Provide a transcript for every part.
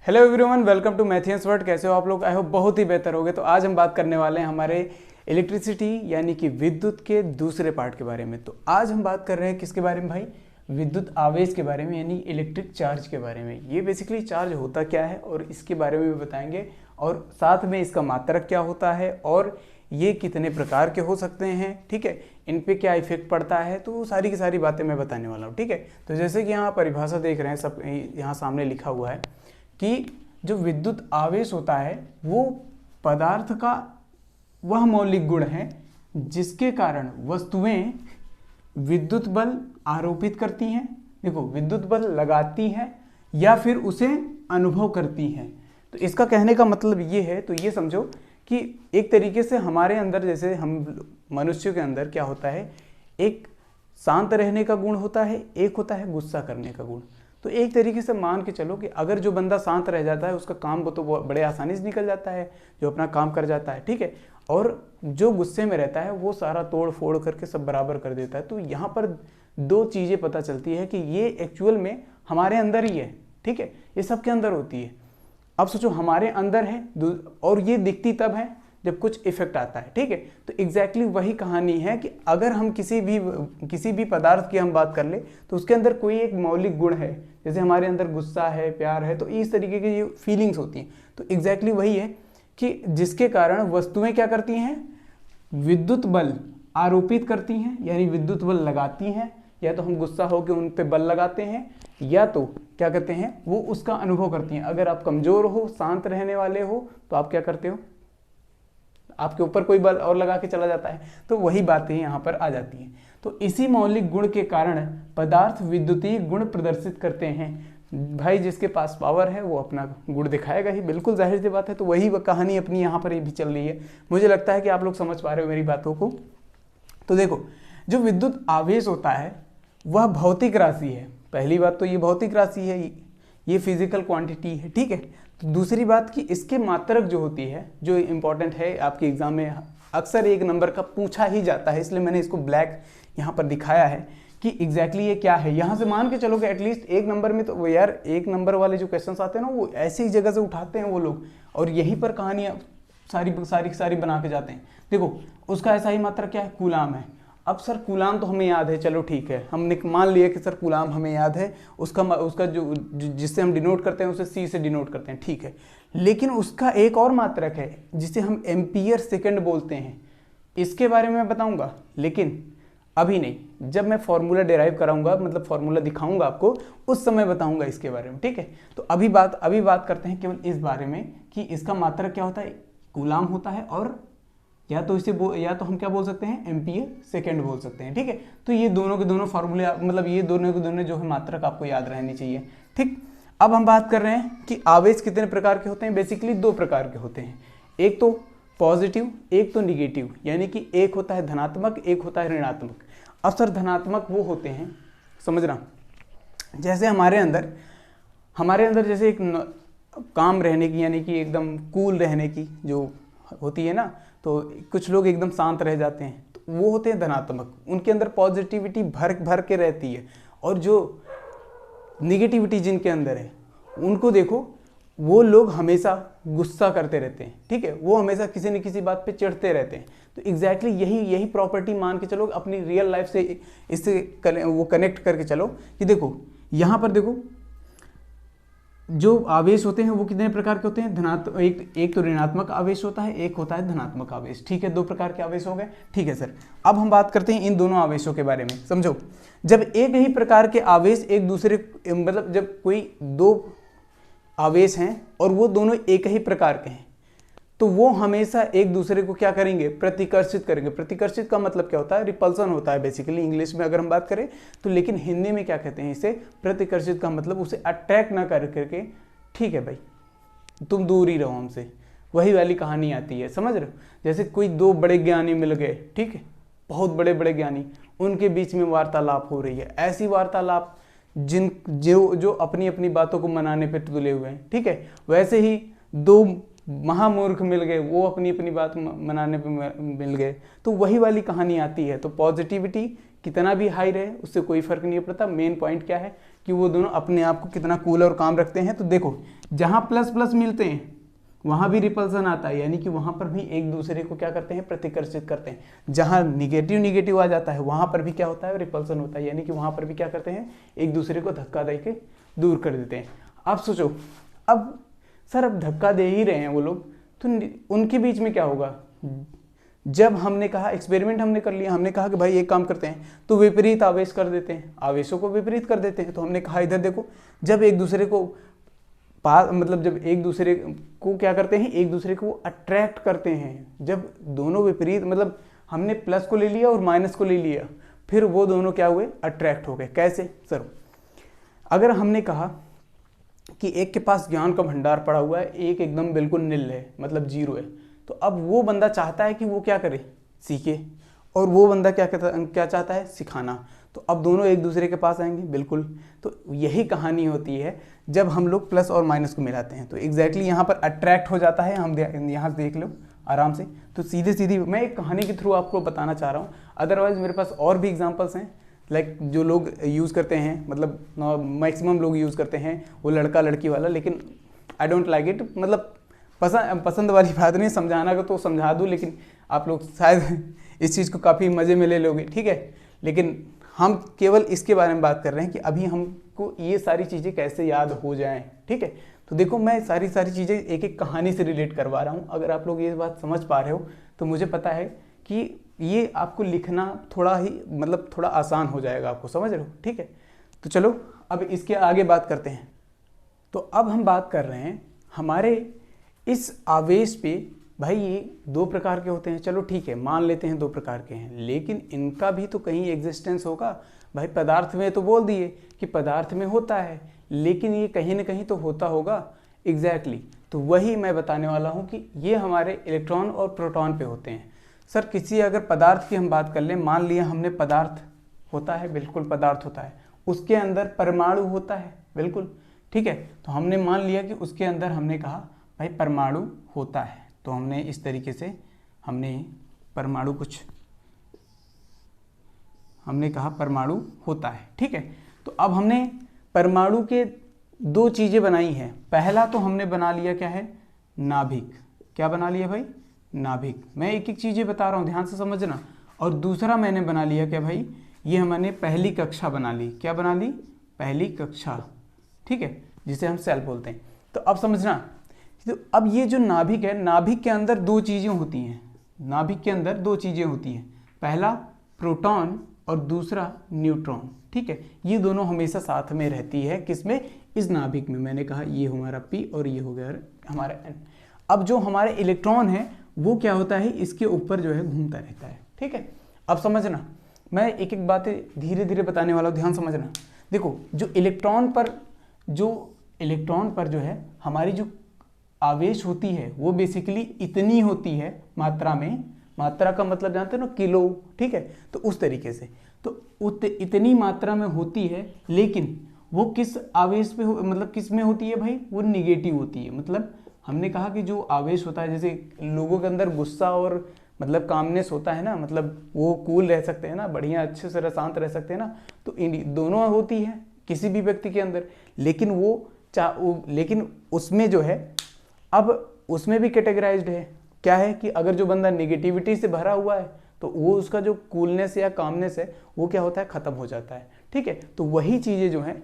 Hello everyone, welcome to Mathians World. कैसे हो आप लोग? आई होप बहुत ही बेहतर होगे। तो आज हम बात करने वाले हैं हमारे इलेक्ट्रिसिटी यानी कि विद्युत के दूसरे पार्ट के बारे में। तो आज हम बात कर रहे हैं किसके बारे में भाई? विद्युत आवेश के बारे में, यानी इलेक्ट्रिक चार्ज के बारे में। ये बेसिकली चार्ज होता क्या है और इसके बारे में भी बताएंगे, और साथ में इसका मात्रक क्या होता है और ये कितने प्रकार के हो सकते हैं, ठीक है, इन पे क्या इफेक्ट पड़ता है। तो सारी की सारी बातें मैं बताने वाला हूँ, ठीक है। तो जैसे कि यहाँ परिभाषा देख रहे हैं, सब यहाँ सामने लिखा हुआ है कि जो विद्युत आवेश होता है वो पदार्थ का वह मौलिक गुण है जिसके कारण वस्तुएं विद्युत बल आरोपित करती हैं, देखो विद्युत बल लगाती हैं या फिर उसे अनुभव करती हैं। तो इसका कहने का मतलब ये है, तो ये समझो कि एक तरीके से हमारे अंदर, जैसे हम मनुष्यों के अंदर क्या होता है, एक शांत रहने का गुण होता है, एक होता है गुस्सा करने का गुण। तो एक तरीके से मान के चलो कि अगर जो बंदा शांत रह जाता है उसका काम वो तो बड़े आसानी से निकल जाता है, जो अपना काम कर जाता है, ठीक है। और जो गुस्से में रहता है वो सारा तोड़ फोड़ करके सब बराबर कर देता है। तो यहाँ पर दो चीज़ें पता चलती है कि ये एक्चुअल में हमारे अंदर ही है, ठीक है, ये सबके अंदर होती है। अब सोचो हमारे अंदर है और ये दिखती तब है जब कुछ इफेक्ट आता है, ठीक है। तो एग्जैक्टली वही कहानी है कि अगर हम किसी भी पदार्थ की हम बात कर ले तो उसके अंदर कोई एक मौलिक गुण है, जैसे हमारे अंदर गुस्सा है, प्यार है, तो इस तरीके की ये फीलिंग्स होती हैं। तो एग्जैक्टली वही है कि जिसके कारण वस्तुएं क्या करती हैं, विद्युत बल आरोपित करती हैं, यानी विद्युत बल लगाती हैं। या तो हम गुस्सा होकर उन पर बल लगाते हैं, या तो क्या करते हैं, वो उसका अनुभव करती हैं। अगर आप कमजोर हो, शांत रहने वाले हो, तो आप क्या करते हो, आपके ऊपर कोई बल और लगा के चला जाता है। तो वही बातें यहाँ पर आ जाती हैं। तो इसी मौलिक गुण के कारण पदार्थ विद्युतीय गुण प्रदर्शित करते हैं। भाई जिसके पास पावर है वो अपना गुण दिखाएगा ही, बिल्कुल जाहिर सी बात है। तो वही कहानी अपनी यहाँ पर भी चल रही है। मुझे लगता है कि आप लोग समझ पा रहे हो मेरी बातों को। तो देखो, जो विद्युत आवेश होता है वह भौतिक राशि है। पहली बात तो ये भौतिक राशि है, ये फिजिकल क्वांटिटी है, ठीक है। तो दूसरी बात कि इसके मात्रक जो होती है, जो इंपॉर्टेंट है, आपके एग्जाम में अक्सर एक नंबर का पूछा ही जाता है, इसलिए मैंने इसको ब्लैक यहाँ पर दिखाया है कि एग्जैक्टली ये क्या है। यहाँ से मान के चलो कि एटलीस्ट एक नंबर में, तो वो यार एक नंबर वाले जो क्वेश्चन आते हैं ना, वो ऐसी ही जगह से उठाते हैं वो लोग, और यहीं पर कहानियाँ सारी बना के जाते हैं। देखो उसका ऐसा ही मात्रक क्या है, कूलाम है। अब सर कूलाम तो हमें याद है, चलो ठीक है, हमने मान लिया कि सर कूलाम हमें याद है, उसका जो जिससे हम डिनोट करते हैं उसे सी से डिनोट करते हैं, ठीक है। लेकिन उसका एक और मात्रक है जिसे हम एम्पियर सेकंड बोलते हैं। इसके बारे में मैं बताऊंगा, लेकिन अभी नहीं। जब मैं फॉर्मूला डिराइव कराऊंगा, मतलब फॉर्मूला दिखाऊंगा आपको, उस समय बताऊंगा इसके बारे में, ठीक है। तो अभी बात करते हैं केवल इस बारे में कि इसका मात्रक क्या होता है, कूलाम होता है, और या तो हम क्या बोल सकते हैं, एम्पियर सेकंड बोल सकते हैं, ठीक है। तो ये दोनों के दोनों फॉर्मूले, मतलब ये दोनों के दोनों जो है मात्रक आपको याद रहनी चाहिए, ठीक। अब हम बात कर रहे हैं कि आवेश कितने प्रकार के होते हैं। बेसिकली दो प्रकार के होते हैं, एक तो पॉजिटिव, एक तो निगेटिव, यानी कि एक होता है धनात्मक, एक होता है ऋणात्मक। अब सर धनात्मक वो होते हैं, समझना, जैसे हमारे अंदर जैसे एक काम रहने की, यानी कि एकदम कूल रहने की जो होती है ना, तो कुछ लोग एकदम शांत रह जाते हैं, तो वो होते हैं धनात्मक। उनके अंदर पॉजिटिविटी भर के रहती है। और जो निगेटिविटी जिनके अंदर है, उनको देखो, वो लोग हमेशा गुस्सा करते रहते हैं, ठीक है, वो हमेशा किसी न किसी बात पे चिढ़ते रहते हैं। तो एग्जैक्टली यही प्रॉपर्टी मान के चलो, अपनी रियल लाइफ से इससे वो कनेक्ट करके चलो कि देखो यहाँ पर देखो, जो आवेश होते हैं वो कितने प्रकार के होते हैं, एक तो ऋणात्मक आवेश होता है, एक होता है धनात्मक आवेश, ठीक है। दो प्रकार के आवेश हो गए, ठीक है सर। अब हम बात करते हैं इन दोनों आवेशों के बारे में। समझो, जब एक ही प्रकार के आवेश एक दूसरे, मतलब जब कोई दो आवेश हैं और वो दोनों एक ही प्रकार के हैं, तो वो हमेशा एक दूसरे को क्या करेंगे, प्रतिकर्षित करेंगे। प्रतिकर्षित का मतलब क्या होता है, रिपल्सन होता है बेसिकली इंग्लिश में अगर हम बात करें तो। लेकिन हिंदी में क्या कहते हैं इसे, प्रतिकर्षित का मतलब उसे अट्रैक्ट ना कर करके, ठीक है भाई, तुम दूर ही रहो हमसे, वही वाली कहानी आती है, समझ रहे हो। जैसे कोई दो बड़े ज्ञानी मिल गए, ठीक है, बहुत बड़े ज्ञानी, उनके बीच में वार्तालाप हो रही है, ऐसी वार्तालाप जो अपनी अपनी बातों को मनाने पे तुले हुए हैं, ठीक है। वैसे ही दो महामूर्ख मिल गए, वो अपनी अपनी बात मनाने पे मिल गए, तो वही वाली कहानी आती है। तो पॉजिटिविटी कितना भी हाई रहे उससे कोई फर्क नहीं पड़ता। मेन पॉइंट क्या है कि वो दोनों अपने आप को कितना कूल और काम रखते हैं। तो देखो जहाँ प्लस प्लस मिलते हैं वहाँ भी रिपल्सन आता है, यानी कि वहाँ पर भी एक दूसरे को क्या करते हैं, प्रतिकर्षित करते हैं। जहाँ निगेटिव निगेटिव आ जाता है वहाँ पर भी क्या होता है, रिपल्सन होता है, यानी कि वहाँ पर भी क्या करते हैं, एक दूसरे को धक्का दे के दूर कर देते हैं। आप सोचो, अब सर अब धक्का दे ही रहे हैं वो लोग, तो उनके बीच में क्या होगा। जब हमने कहा, एक्सपेरिमेंट हमने कर लिया, हमने कहा कि भाई एक काम करते हैं, तो विपरीत आवेश कर देते हैं, आवेशों को विपरीत कर देते हैं। तो हमने कहा इधर देखो, जब एक दूसरे को मतलब जब एक दूसरे को क्या करते हैं, एक दूसरे को अट्रैक्ट करते हैं, जब दोनों विपरीत, मतलब हमने प्लस को ले लिया और माइनस को ले लिया, फिर वो दोनों क्या हुए, अट्रैक्ट हो गए। कैसे सर, अगर हमने कहा कि एक के पास ज्ञान का भंडार पड़ा हुआ है, एक एकदम बिल्कुल निल है, मतलब जीरो है, तो अब वो बंदा चाहता है कि वो क्या करे, सीखे, और वो बंदा क्या चाहता है, सिखाना। तो अब दोनों एक दूसरे के पास आएंगे, बिल्कुल। तो यही कहानी होती है जब हम लोग प्लस और माइनस को मिलाते हैं, तो एग्जैक्टली यहाँ पर अट्रैक्ट हो जाता है। हम यहाँ देख लो आराम से, तो सीधे सीधी मैं एक कहानी के थ्रू आपको बताना चाह रहा हूँ। अदरवाइज मेरे पास और भी एग्जांपल्स हैं, लाइक जो लोग यूज़ करते हैं, मतलब मैक्सिमम लोग यूज़ करते हैं वो लड़का लड़की वाला, लेकिन आई डोंट लाइक इट। मतलब पसंद वाली बात नहीं, समझाना का तो समझा दूँ, लेकिन आप लोग शायद इस चीज़ को काफ़ी मज़े में ले लोगे, ठीक है। लेकिन हम केवल इसके बारे में बात कर रहे हैं कि अभी हमको ये सारी चीज़ें कैसे याद हो जाएं, ठीक है। तो देखो, मैं सारी चीज़ें एक एक कहानी से रिलेट करवा रहा हूँ। अगर आप लोग ये बात समझ पा रहे हो तो मुझे पता है कि ये आपको लिखना थोड़ा ही, मतलब थोड़ा आसान हो जाएगा, आपको समझ रहे हो, ठीक है। तो चलो अब इसके आगे बात करते हैं। तो अब हम बात कर रहे हैं हमारे इस आवेश पे। भाई ये दो प्रकार के होते हैं, चलो ठीक है, मान लेते हैं दो प्रकार के हैं, लेकिन इनका भी तो कहीं एग्जिस्टेंस होगा। भाई पदार्थ में तो बोल दिए कि पदार्थ में होता है, लेकिन ये कहीं ना कहीं तो होता होगा। एग्जैक्टली तो वही मैं बताने वाला हूँ कि ये हमारे इलेक्ट्रॉन और प्रोटॉन पे होते हैं। सर किसी अगर पदार्थ की हम बात कर लें, मान लिया हमने पदार्थ होता है, बिल्कुल पदार्थ होता है, उसके अंदर परमाणु होता है, बिल्कुल ठीक है। तो हमने मान लिया कि उसके अंदर हमने कहा भाई परमाणु होता है, तो हमने इस तरीके से हमने परमाणु हमने कहा परमाणु होता है, ठीक है। तो अब हमने परमाणु के दो चीज़ें बनाई हैं। पहला तो हमने बना लिया क्या है, नाभिक। क्या बना लिया भाई, नाभिक। मैं एक एक चीज़ें बता रहा हूँ, ध्यान से समझना। और दूसरा मैंने बना लिया क्या भाई, ये हमने पहली कक्षा बना ली। क्या बना ली, पहली कक्षा, ठीक है, जिसे हम सेल बोलते हैं। तो अब समझना, तो अब ये जो नाभिक है, नाभिक के अंदर दो चीज़ें होती हैं। नाभिक के अंदर दो चीज़ें होती हैं, पहला प्रोटॉन और दूसरा न्यूट्रॉन, ठीक है। ये दोनों हमेशा साथ में रहती है, किसमें, इस नाभिक में। मैंने कहा ये हमारा P और ये हो गया हमारा N। अब जो हमारे इलेक्ट्रॉन है वो क्या होता है, इसके ऊपर जो है घूमता रहता है, ठीक है। अब समझना, मैं एक एक बातें धीरे धीरे बताने वाला हूँ, ध्यान समझना। देखो, जो इलेक्ट्रॉन पर जो है हमारी जो आवेश होती है वो बेसिकली इतनी होती है मात्रा में। मात्रा का मतलब जानते हो ना, किलो, ठीक है। तो उस तरीके से तो इतनी मात्रा में होती है, लेकिन वो किस आवेश पे मतलब किस में होती है भाई, वो निगेटिव होती है। मतलब हमने कहा कि जो आवेश होता है, जैसे लोगों के अंदर गुस्सा और मतलब कामनेस होता है ना, मतलब वो कूल रह सकते हैं ना, बढ़िया अच्छे से शांत रह सकते हैं ना, तो इन दोनों होती है किसी भी व्यक्ति के अंदर। लेकिन उसमें जो है, अब उसमें भी कैटेगराइज्ड है, क्या है कि अगर जो बंदा नेगेटिविटी से भरा हुआ है तो वो उसका जो कूलनेस या कामनेस है वो क्या होता है, ख़त्म हो जाता है, ठीक है। तो वही चीज़ें जो हैं,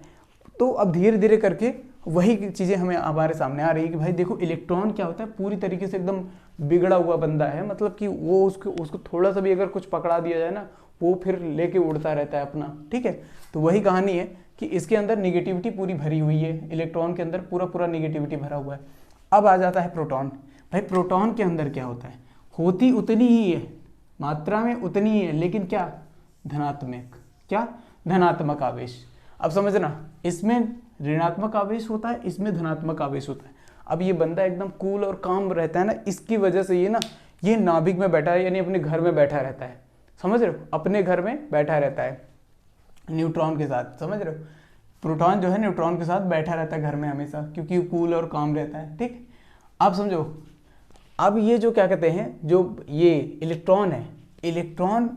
तो अब धीरे धीरे करके वही चीज़ें हमें हमारे सामने आ रही है कि भाई देखो, इलेक्ट्रॉन क्या होता है, पूरी तरीके से एकदम बिगड़ा हुआ बंदा है। मतलब कि वो उसको थोड़ा सा भी अगर कुछ पकड़ा दिया जाए ना, वो फिर लेके उड़ता रहता है अपना, ठीक है। तो वही कहानी है कि इसके अंदर निगेटिविटी पूरी भरी हुई है, इलेक्ट्रॉन के अंदर पूरा निगेटिविटी भरा हुआ है। अब आ जाता है प्रोटॉन। भाई प्रोटॉन के अंदर क्या होता है, होती उतनी ही है, मात्रा में उतनी ही है, लेकिन क्या, धनात्मक, क्या, धनात्मक आवेश। अब समझना, इसमें ऋणात्मक आवेश होता है, इसमें धनात्मक आवेश होता है। अब ये बंदा एकदम कूल और काम रहता है ना, इसकी वजह से ये नाभिक में बैठा है, यानी अपने घर में बैठा रहता है, समझ रहे हो, अपने घर में बैठा रहता है न्यूट्रॉन के साथ, समझ रहे हो। प्रोटॉन जो है न्यूट्रॉन के साथ बैठा रहता है घर में हमेशा, क्योंकि कूल और काम रहता है, ठीक। अब समझो, अब ये जो क्या कहते हैं, जो ये इलेक्ट्रॉन है, इलेक्ट्रॉन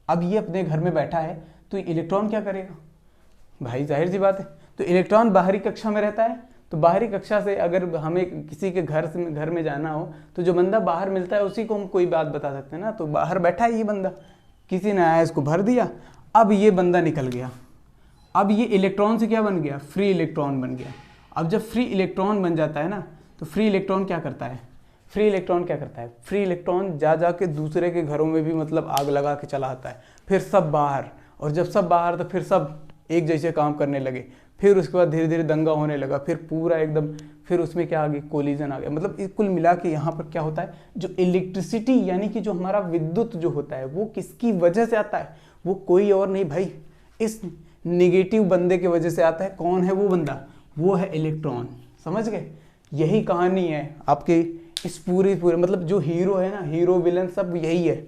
अब ये अपने घर में बैठा है, तो इलेक्ट्रॉन क्या करेगा भाई, जाहिर सी बात है। तो इलेक्ट्रॉन बाहरी कक्षा में रहता है, तो बाहरी कक्षा से अगर हमें किसी के घर में जाना हो तो जो बंदा बाहर मिलता है उसी को हम कोई बात बता सकते हैं ना। तो बाहर बैठा है ये बंदा, किसी ने आया इसको भर दिया, अब ये बंदा निकल गया, अब ये इलेक्ट्रॉन से क्या बन गया, फ्री इलेक्ट्रॉन बन गया। अब जब फ्री इलेक्ट्रॉन बन जाता है ना, तो फ्री इलेक्ट्रॉन क्या करता है, फ्री इलेक्ट्रॉन जा के दूसरे के घरों में भी मतलब आग लगा के चला आता है, फिर सब बाहर, और जब सब बाहर तो फिर सब एक जैसे काम करने लगे, फिर उसके बाद धीरे धीरे दंगा होने लगा, फिर पूरा एकदम, फिर उसमें क्या आ गया, कोलिजन आ गया। मतलब कुल मिला के यहाँ पर क्या होता है, जो इलेक्ट्रिसिटी यानी कि जो हमारा विद्युत जो होता है वो किसकी वजह से आता है, वो कोई और नहीं भाई, इस निगेटिव बंदे की वजह से आता है। कौन है वो बंदा, वो है इलेक्ट्रॉन। समझ गए, यही कहानी है आपके इस पूरे मतलब जो हीरो है ना, हीरो विलन सब यही है,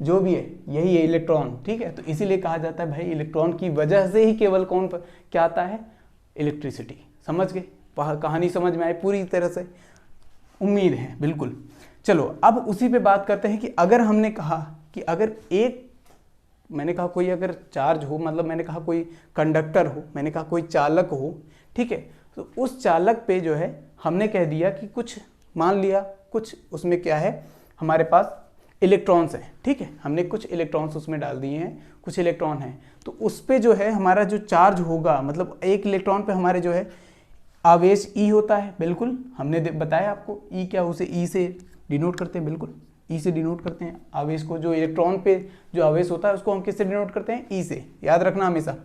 जो भी है यही है, इलेक्ट्रॉन। ठीक है, तो इसीलिए कहा जाता है भाई इलेक्ट्रॉन की वजह से ही केवल कौन पर क्या आता है, इलेक्ट्रिसिटी। समझ गए, कहानी समझ में आई पूरी तरह से, उम्मीद है बिल्कुल। चलो अब उसी पे बात करते हैं कि अगर हमने कहा कि अगर एक, मैंने कहा कोई अगर चार्ज हो, मतलब मैंने कहा कोई कंडक्टर हो, मैंने कहा कोई चालक हो, ठीक है, तो उस चालक पे जो है हमने कह दिया कि कुछ मान लिया, कुछ उसमें क्या है हमारे पास इलेक्ट्रॉन्स हैं। ठीक है, हमने कुछ इलेक्ट्रॉन्स उसमें डाल दिए हैं, कुछ इलेक्ट्रॉन हैं, तो उस पे जो है हमारा जो चार्ज होगा, मतलब एक इलेक्ट्रॉन पे हमारे जो है आवेश ई होता है। बिल्कुल हमने बताया आपको ई क्या, उसे ई से डिनोट करते हैं, बिल्कुल ई से डिनोट करते हैं आवेश को। जो इलेक्ट्रॉन पे जो आवेश होता है उसको हम किससे डिनोट करते हैं, ई से, याद रखना हमेशा।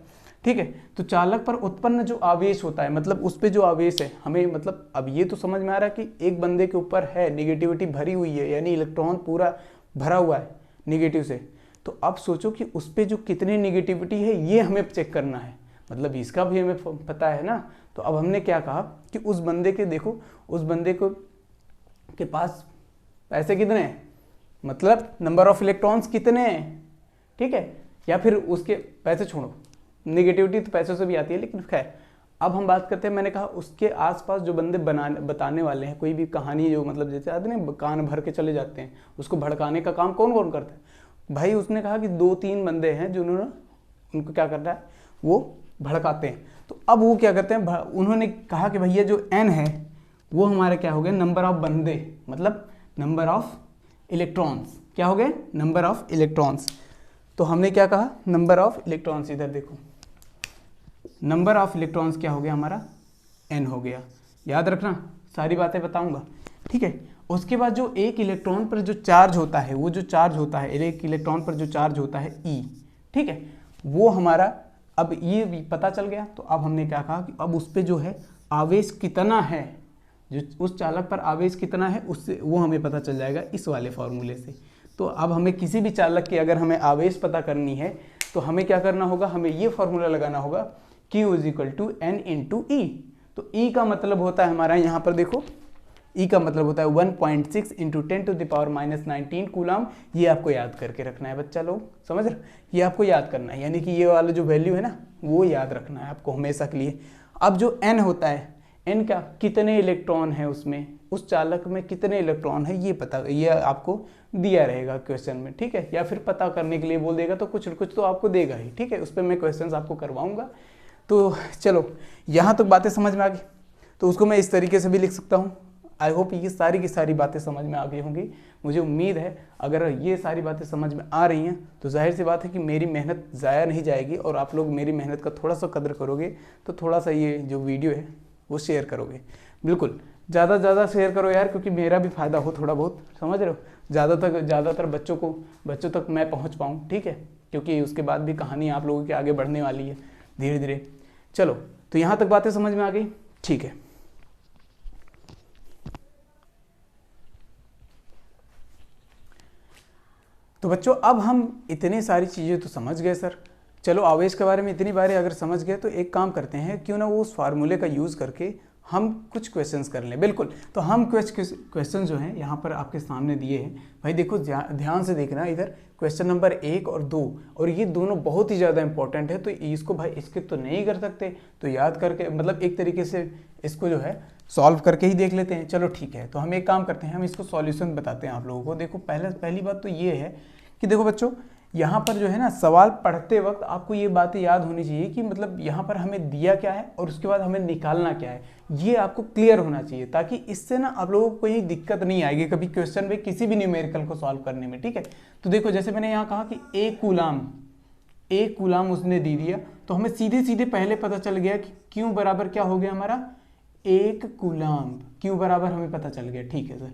ठीक है, तो चालक पर उत्पन्न जो आवेश होता है, मतलब उस पे जो आवेश है हमें, मतलब अब ये तो समझ में आ रहा है कि एक बंदे के ऊपर है निगेटिविटी भरी हुई है, यानी इलेक्ट्रॉन पूरा भरा हुआ है निगेटिव से। तो अब सोचो कि उस पे जो कितनी निगेटिविटी है ये हमें चेक करना है, मतलब इसका भी हमें पता है ना। तो अब हमने क्या कहा कि उस बंदे के, देखो उस बंदे को के पास पैसे कितने हैं, मतलब नंबर ऑफ इलेक्ट्रॉन्स कितने हैं। ठीक है, या फिर उसके पैसे छोड़ो, निगेटिविटी तो पैसों से भी आती है, लेकिन खैर अब हम बात करते हैं, मैंने कहा उसके आसपास जो बंदे बताने वाले हैं कोई भी कहानी, जो मतलब जैसे आते हैं कान भर के चले जाते हैं, उसको भड़काने का काम कौन कौन करता है भाई। उसने कहा कि 2-3 बंदे हैं जिन्होंने उनको क्या करना है, वो भड़काते हैं। तो अब वो क्या करते हैं, उन्होंने कहा कि भैया जो n है वो हमारे क्या हो गए, नंबर ऑफ बंदे, मतलब नंबर ऑफ इलेक्ट्रॉन्स, क्या हो गए, नंबर ऑफ इलेक्ट्रॉन्स। तो हमने क्या कहा, नंबर ऑफ इलेक्ट्रॉन्स, इधर देखो नंबर ऑफ इलेक्ट्रॉन्स क्या हो गया हमारा, n हो गया। याद रखना, सारी बातें बताऊंगा। ठीक है, उसके बाद जो एक इलेक्ट्रॉन पर जो चार्ज होता है, वो जो चार्ज होता है, एक इलेक्ट्रॉन पर जो चार्ज होता है E, ठीक है, वो हमारा, अब ये भी पता चल गया। तो अब हमने क्या कहा कि अब उस पर जो है आवेश कितना है, जो उस चालक पर आवेश कितना है उससे वो हमें पता चल जाएगा इस वाले फॉर्मूले से। तो अब हमें किसी भी चालक की अगर हमें आवेश पता करनी है तो हमें क्या करना होगा, हमें ये फॉर्मूला लगाना होगा Q = N × E। तो E का मतलब होता है हमारा, यहाँ पर देखो E का मतलब होता है 1.6 × 10⁻⁻19 कूलम। ये आपको याद करके रखना है बच्चा लोग, समझ रहे, ये आपको याद करना है, यानी कि ये वाला जो वैल्यू है ना वो याद रखना है आपको हमेशा के लिए। अब जो N होता है, N का कितने इलेक्ट्रॉन है उसमें, उस चालक में कितने इलेक्ट्रॉन है ये पता, ये आपको दिया रहेगा क्वेश्चन में। ठीक है, या फिर पता करने के लिए बोल देगा तो कुछ तो आपको देगा ही। ठीक है, उस पर मैं क्वेश्चन आपको करवाऊंगा। तो चलो यहाँ तक बातें समझ में आ गई, तो उसको मैं इस तरीके से भी लिख सकता हूँ। आई होप ये सारी की सारी बातें समझ में आ गई होंगी, मुझे उम्मीद है। अगर ये सारी बातें समझ में आ रही हैं तो जाहिर सी बात है कि मेरी मेहनत ज़ाया नहीं जाएगी, और आप लोग मेरी मेहनत का थोड़ा सा कदर करोगे, तो थोड़ा सा ये जो वीडियो है वो शेयर करोगे। बिल्कुल ज़्यादा से ज़्यादा शेयर करो यार, क्योंकि मेरा भी फ़ायदा हो थोड़ा बहुत, समझ रहे हो, ज़्यादातर बच्चों तक मैं पहुँच पाऊँ। ठीक है, क्योंकि उसके बाद भी कहानी आप लोगों के आगे बढ़ने वाली है धीरे धीरे। चलो, तो यहाँ तक बातें समझ में आ गई, ठीक है। तो बच्चों अब हम इतनी सारी चीज़ें तो समझ गए सर, चलो आवेश के बारे में इतनी बारी अगर समझ गए तो एक काम करते हैं, क्यों ना वो उस फार्मूले का यूज़ करके हम कुछ क्वेश्चंस कर लें। बिल्कुल, तो हम क्वेश्चन जो हैं यहाँ पर आपके सामने दिए हैं भाई, देखो ध्यान से देखना, इधर क्वेश्चन नंबर 1 और 2, और ये दोनों बहुत ही ज़्यादा इंपॉर्टेंट है। तो इसको भाई स्किप तो नहीं कर सकते, तो याद करके मतलब एक तरीके से इसको जो है सॉल्व करके ही देख लेते हैं। चलो ठीक है, तो हम एक काम करते हैं, हम इसको सॉल्यूशन बताते हैं आप लोगों को। देखो पहली बात तो ये है कि देखो बच्चों, यहाँ पर जो है ना सवाल पढ़ते वक्त आपको ये बातें याद होनी चाहिए कि मतलब यहाँ पर हमें दिया क्या है और उसके बाद हमें निकालना क्या है, ये आपको क्लियर होना चाहिए, ताकि इससे ना आप लोगों को कोई दिक्कत नहीं आएगी कभी क्वेश्चन में किसी भी न्यूमेरिकल को सॉल्व करने में। ठीक है, तो देखो जैसे मैंने यहाँ कहा कि एक कूलाम उसने दे दिया, तो हमें सीधे सीधे पहले पता चल गया कि क्यों बराबर क्या हो गया हमारा, 1 कूलाम। क्यों बराबर हमें पता चल गया। ठीक है सर,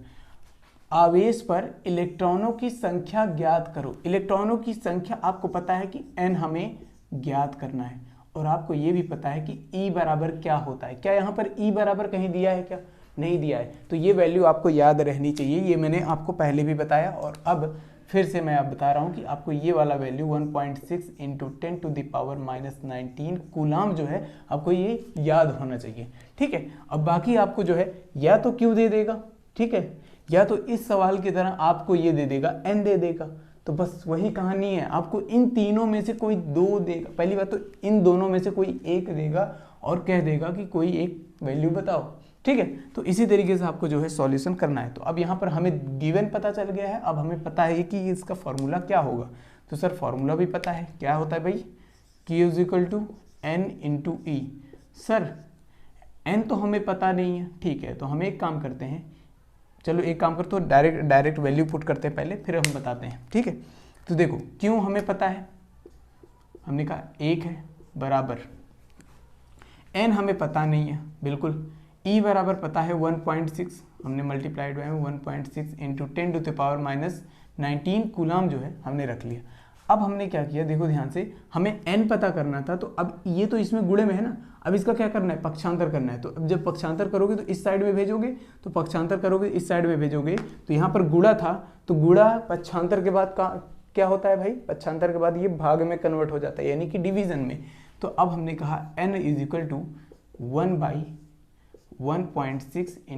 आवेश पर इलेक्ट्रॉनों की संख्या ज्ञात करो। इलेक्ट्रॉनों की संख्या आपको पता है कि n हमें ज्ञात करना है, और आपको ये भी पता है कि E बराबर क्या होता है। क्या यहाँ पर E बराबर कहीं दिया है क्या, नहीं दिया है, तो ये वैल्यू आपको याद रहनी चाहिए। ये मैंने आपको पहले भी बताया और अब फिर से मैं आप बता रहा हूँ कि आपको ये वाला वैल्यू 1.6 × 10⁻⁻19 कूलाम जो है आपको ये याद होना चाहिए। ठीक है, अब बाकी आपको जो है या तो Q दे देगा, ठीक है, या तो इस सवाल की तरह आपको ये दे देगा, n दे देगा। तो बस वही कहानी है, आपको इन तीनों में से कोई 2 देगा। पहली बात तो इन दोनों में से कोई एक देगा और कह देगा कि कोई एक वैल्यू बताओ। ठीक है, तो इसी तरीके से आपको जो है सॉल्यूशन करना है। तो अब यहाँ पर हमें गिवन पता चल गया है, अब हमें पता है कि इसका फॉर्मूला क्या होगा। तो सर फॉर्मूला भी पता है, क्या होता है भाई, Q = N × E। Sir n तो हमें पता नहीं है, ठीक है, तो हम एक काम करते हैं, चलो एक काम करते हो डायरेक्ट वैल्यू पुट करते हैं पहले, फिर हम बताते हैं। ठीक है, तो देखो क्यों हमें पता है, हमने कहा 1 है बराबर, n हमें पता नहीं है बिल्कुल, E बराबर पता है 1.6, हमने मल्टीप्लाइड बाय 1.6 × 10⁻⁻19 कूलाम जो है हमने रख लिया। अब हमने क्या किया, देखो ध्यान से, हमें n पता करना था, तो अब ये तो इसमें गुणे में है ना, अब इसका क्या करना है, पक्षांतर करना है। तो अब जब पक्षांतर करोगे तो इस साइड में भेजोगे, तो पक्षांतर करोगे इस साइड में भेजोगे, तो यहाँ पर गुणा था, तो गुणा पक्षांतर के बाद क्या होता है भाई, पक्षांतर के बाद ये भाग में कन्वर्ट हो जाता है, यानी कि डिवीजन में। तो अब हमने कहा n = 1/1.6 ×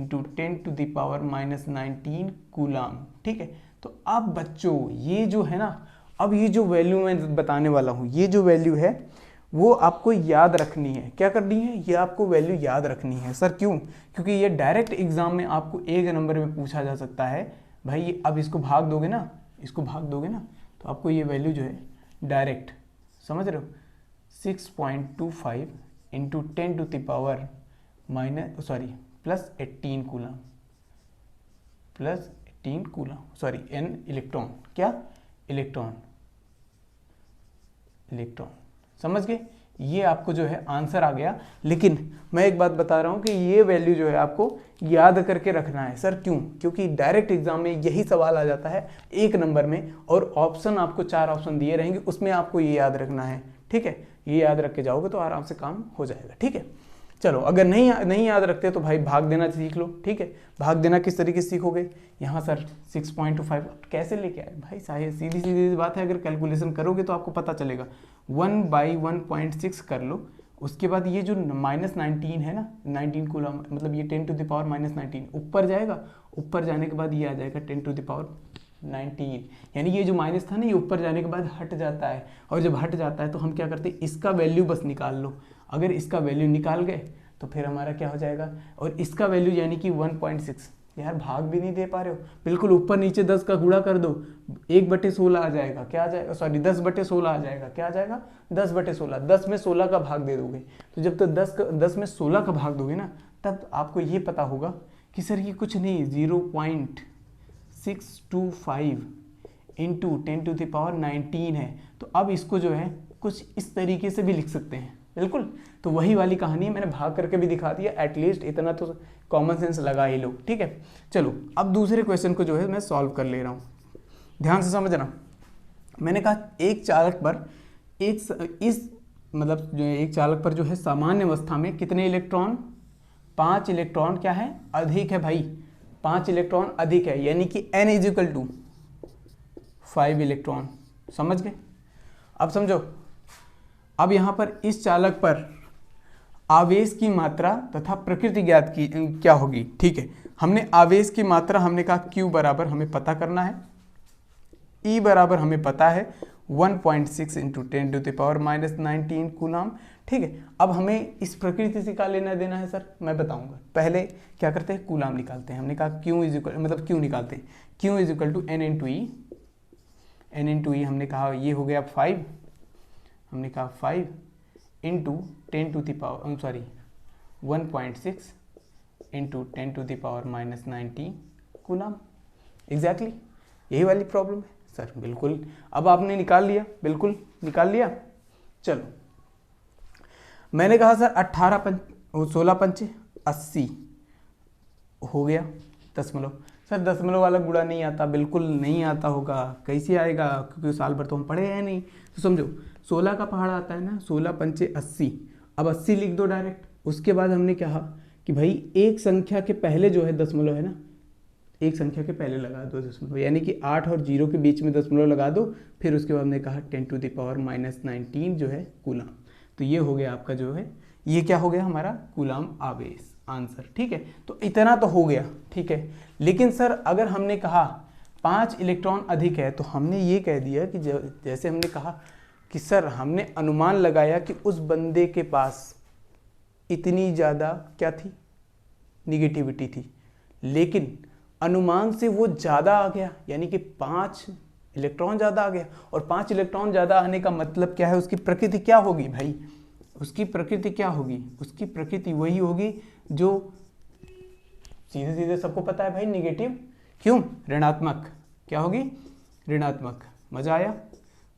10⁻⁻19 कूलाम। ठीक है, तो अब बच्चों ये जो है ना, अब ये जो वैल्यू मैं बताने वाला हूँ, ये जो वैल्यू है वो आपको याद रखनी है। क्या करनी है, ये आपको वैल्यू याद रखनी है। सर क्यों, क्योंकि ये डायरेक्ट एग्जाम में आपको 1 नंबर में पूछा जा सकता है भाई। अब इसको भाग दोगे ना, तो आपको ये वैल्यू जो है डायरेक्ट, समझ रहे हो, 6.25 × 10⁻+18 coulomb, +18 coulomb, sorry n electron, क्या इलेक्ट्रॉन, समझ गए। ये आपको जो है आंसर आ गया। लेकिन मैं एक बात बता रहा हूँ कि ये वैल्यू जो है आपको याद करके रखना है। सर क्यों, क्योंकि डायरेक्ट एग्जाम में यही सवाल आ जाता है 1 नंबर में, और ऑप्शन आपको 4 ऑप्शन दिए रहेंगे, उसमें आपको ये याद रखना है। ठीक है, ये याद रख के जाओगे तो आराम से काम हो जाएगा। ठीक है, चलो अगर नहीं याद रखते तो भाई भाग देना सीख लो। ठीक है, भाग देना किस तरीके से सीखोगे, यहाँ सर 6.25 कैसे लेके आए भाई, सीधी सीधी बात है, अगर कैलकुलेशन करोगे तो आपको पता चलेगा। 1/1.6 कर लो, उसके बाद ये जो -19 है ना, 19 कूलाम, मतलब ये 10⁻⁻19 ऊपर जाएगा, ऊपर जाने के बाद ये आ जाएगा 10⁻19, यानी ये जो माइनस था ना, ये ऊपर जाने के बाद हट जाता है। और जब हट जाता है तो हम क्या करते हैं, इसका वैल्यू बस निकाल लो। अगर इसका वैल्यू निकाल गए तो फिर हमारा क्या हो जाएगा, और इसका वैल्यू यानी कि 1.6, यार भाग भी नहीं दे पा रहे हो, बिल्कुल ऊपर नीचे 10 का गुणा कर दो, 1/16 आ जाएगा, क्या आ जाएगा, सॉरी 10/16 आ जाएगा, क्या आ जाएगा, 10/16। 10 में 16 का भाग दे दोगे, तो जब तक 10 में 16 का भाग दोगे ना, तब आपको ये पता होगा कि सर ये कुछ नहीं, 0.625 × 10⁻19 है। तो अब इसको जो है कुछ इस तरीके से भी लिख सकते हैं, बिल्कुल। तो वही वाली कहानी मैंने भाग करके भी दिखा दिया, एटलीस्ट इतना तो कॉमन सेंस लगा ही लो। ठीक है, चलो अब दूसरे क्वेश्चन को जो है मैं सॉल्व कर ले रहा हूँ, ध्यान से समझना। मैंने कहा एक चालक पर एक चालक पर जो है सामान्य अवस्था में कितने इलेक्ट्रॉन, 5 इलेक्ट्रॉन क्या है, अधिक है भाई, 5 इलेक्ट्रॉन अधिक है, यानी कि n = 5 इलेक्ट्रॉन। समझ गए, अब समझो। अब यहाँ पर इस चालक पर आवेश की मात्रा तथा प्रकृति ज्ञात की क्या होगी। ठीक है, हमने आवेश की मात्रा हमने कहा Q बराबर हमें पता करना है, E बराबर हमें पता है 1.6 × 10⁻⁻19 कूलाम। ठीक है, अब हमें इस प्रकृति से क्या लेना देना है सर, मैं बताऊंगा। पहले क्या करते हैं, कूलाम निकालते हैं। हमने कहा Q निकालते हैं, Q = N × E, n into e हमने कहा ये हो गया 5, हमने कहा 5 into 10 to the power 1.6 into 10 to the power -19 coulomb. Exactly यही वाली प्रॉब्लम है सर, बिल्कुल। अब आपने निकाल लिया, बिल्कुल निकाल लिया। चलो मैंने कहा सर 16 पंचे 80 हो गया दशमलव। सर दशमलव वाला गुणा नहीं आता, बिल्कुल नहीं आता होगा, कैसे आएगा, क्योंकि साल भर तो हम पढ़े हैं नहीं। तो समझो 16 का पहाड़ा आता है ना, 16 पंचे 80, अब 80 लिख दो डायरेक्ट। उसके बाद हमने कहा कि भाई एक संख्या के पहले जो है दशमलव है ना, एक संख्या के पहले लगा दो दशमलव, यानी कि 8 और 0 के बीच में दशमलव लगा दो। फिर उसके बाद हमने कहा 10 टू द पावर -19 जो है कूलम। तो ये हो गया आपका जो है, ये क्या हो गया हमारा कूलम आवेश आंसर। ठीक है, तो इतना तो हो गया। ठीक है, लेकिन सर अगर हमने कहा 5 इलेक्ट्रॉन अधिक है, तो हमने ये कह दिया कि जैसे हमने कहा कि सर हमने अनुमान लगाया कि उस बंदे के पास इतनी ज़्यादा क्या थी, निगेटिविटी थी, लेकिन अनुमान से वो ज़्यादा आ गया, यानी कि 5 इलेक्ट्रॉन ज़्यादा आ गया। और 5 इलेक्ट्रॉन ज़्यादा आने का मतलब क्या है, उसकी प्रकृति क्या होगी भाई, उसकी प्रकृति क्या होगी, उसकी प्रकृति वही होगी जो सीधे सीधे सबको पता है भाई, निगेटिव। क्यों, ऋणात्मक। क्या होगी, ऋणात्मक। मज़ा आया,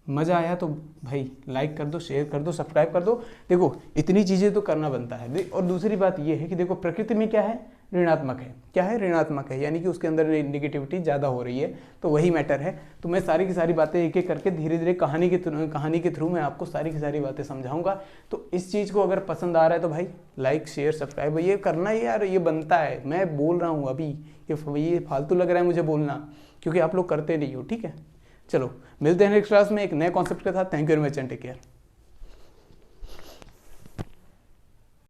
मज़ा आया तो भाई लाइक कर दो, शेयर कर दो, सब्सक्राइब कर दो। देखो इतनी चीज़ें तो करना बनता है। और दूसरी बात ये है कि देखो प्रकृति में क्या है, ऋणात्मक है। क्या है, ऋणात्मक है, यानी कि उसके अंदर निगेटिविटी ज़्यादा हो रही है, तो वही मैटर है। तो मैं सारी की सारी बातें एक एक करके धीरे धीरे कहानी के थ्रू मैं आपको सारी की सारी बातें समझाऊंगा। तो इस चीज़ को अगर पसंद आ रहा है तो भाई लाइक शेयर सब्सक्राइब ये करना ही यार, ये बनता है। मैं बोल रहा हूँ अभी, ये फालतू लग रहा है मुझे बोलना, क्योंकि आप लोग करते नहीं हो। ठीक है, चलो मिलते हैं नेक्स्ट क्लास में एक नए कॉन्सेप्ट के साथ। Thank you very much and take care.